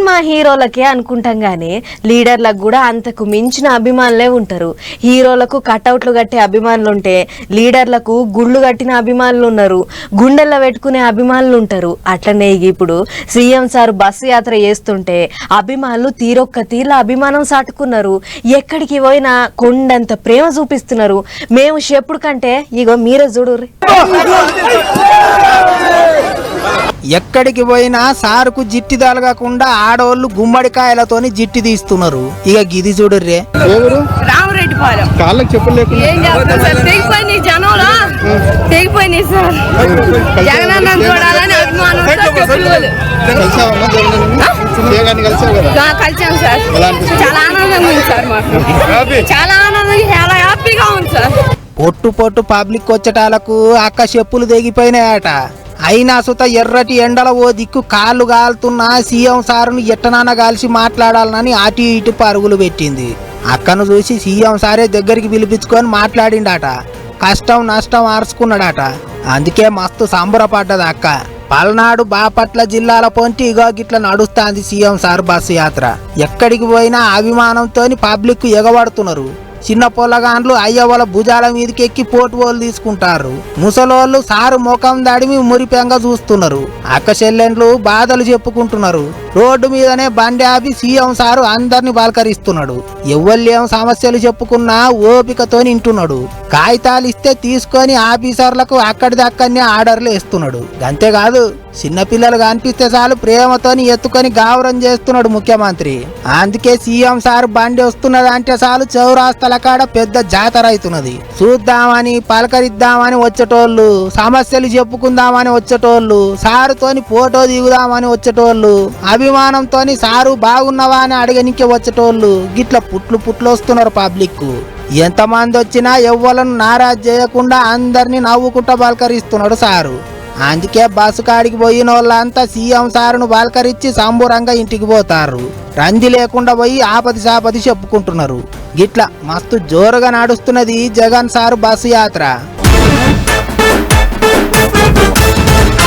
Cinema హీరోలకే అనుకుంటాం గానీ లీడర్లకు కూడా అంతకు మించిన అభిమానులే ఉంటారు. హీరోలకు కటౌట్లు కట్టే అభిమానులు ఉంటే లీడర్లకు గుళ్ళు కట్టిన అభిమానులు ఉన్నారు, గుండెల్లో పెట్టుకునే అభిమానులు ఉంటారు. అట్లనే ఇప్పుడు సీఎం సార్ బస్సు యాత్ర చేస్తుంటే అభిమానులు తీరొక్క తీర్ల అభిమానం సాటుకున్నారు. ఎక్కడికి పోయినా కొండంత ప్రేమ చూపిస్తున్నారు. మేము చెప్పుడు కంటే ఇగో మీరే చూడుర్రి. ఎక్కడికి పోయినా సారుకు జిట్టి తలగకుండా ఆడవాళ్ళు గుమ్మడికాయలతోని జిట్టి తీస్తున్నారు. ఇక గిది చూడుర్రే. రామరెడ్డిపాలెం కాళ్ళకి చెప్పులు లేకుండా ఏం చేస్తాం సార్, తెగిపోయినాయి జనంలో, తెగిపోయినాయి సార్. జగనన్న చూడాలని అభిమానంతో కలిసాం సార్. చాలా ఆనందంగా ఉంది సార్, మాకు చాలా ఆనందంగా, చాలా హ్యాపీగా ఉంది సార్. పొట్టు పొట్టు పబ్లిక్ వచ్చేటాలకు అక్క చెప్పులు తెగిపోయినాయట. అయినా సుత ఎర్రటి ఎండల ఓ దిక్కు కాళ్ళు కాలుతున్నా సీఎం సారును ఎట్టనాన్న కాల్చి మాట్లాడాలని అటు ఇటు పరుగులు పెట్టింది. అక్కను చూసి సీఎం సారే దగ్గరికి పిలిపించుకొని మాట్లాడిండట. కష్టం నష్టం ఆర్చుకున్నాడట. అందుకే మస్తు సంబరపడ్డది అక్క. పల్నాడు బాపట్ల జిల్లాల పొంటి ఇగో గిట్ల నడుస్తాంది సీఎం సార్ బస్సు యాత్ర. ఎక్కడికి పోయినా అభిమానంతోని పబ్లిక్ ఎగబడుతున్నారు. చిన్న పొల్లగాండ్లు అయ్యవల భుజాల మీదకి ఎక్కి పోటువోలు తీసుకుంటారు. ముసలోళ్ళు సారు ముఖం దడిమి మురిపెంగా చూస్తున్నారు. అక్క చెల్లెండ్లు బాధలు చెప్పుకుంటున్నారు. రోడ్డు మీదనే బండి ఆపి సీఎం సారు అందరిని పలకరిస్తున్నాడు. ఎవ్వళ్ళేం సమస్యలు చెప్పుకున్నా ఓపికతో వింటున్నాడు. కాగితాలు ఇస్తే తీసుకొని ఆఫీసర్లకు అక్కడిదక్కడనే ఆర్డర్లు వేస్తున్నాడు. అంతేకాదు చిన్నపిల్లలు కనిపిస్తే చాలు ప్రేమతోని ఎత్తుకొని గౌరవం చేస్తున్నాడు ముఖ్యమంత్రి. అందుకే సీఎం సార్ బండి వస్తున్నది అంటే చాలు చౌరాస్తల కాడ పెద్ద జాతర అవుతున్నది. చూద్దామని పలకరిద్దామని వచ్చేటోళ్ళు, సమస్యలు చెప్పుకుందామని వచ్చేటోళ్ళు, సారుతోని ఫోటో దిగుదామని వచ్చేటోళ్ళు, అభిమానంతోని సారు బాగున్నవా అని అడగనికే వచ్చేటోళ్ళు, గిట్ల పుట్లు పుట్లు వస్తున్నారు పబ్లిక్. ఎంతమంది వచ్చినా ఎవ్వలను నారాజు చేయకుండా అందరినీ నవ్వుకుంటా పలకరిస్తున్నాడు సారు. అందుకే బస్సు కాడికి పోయిన వాళ్ళంతా సీఎం సారును పలకరించి సంబురంగా ఇంటికి పోతారు. రంది లేకుండా పోయి ఆపది సాపది చెప్పుకుంటున్నారు. గిట్లా మస్తు జోరుగా నడుస్తున్నది జగన్ సారు బస్సు యాత్ర.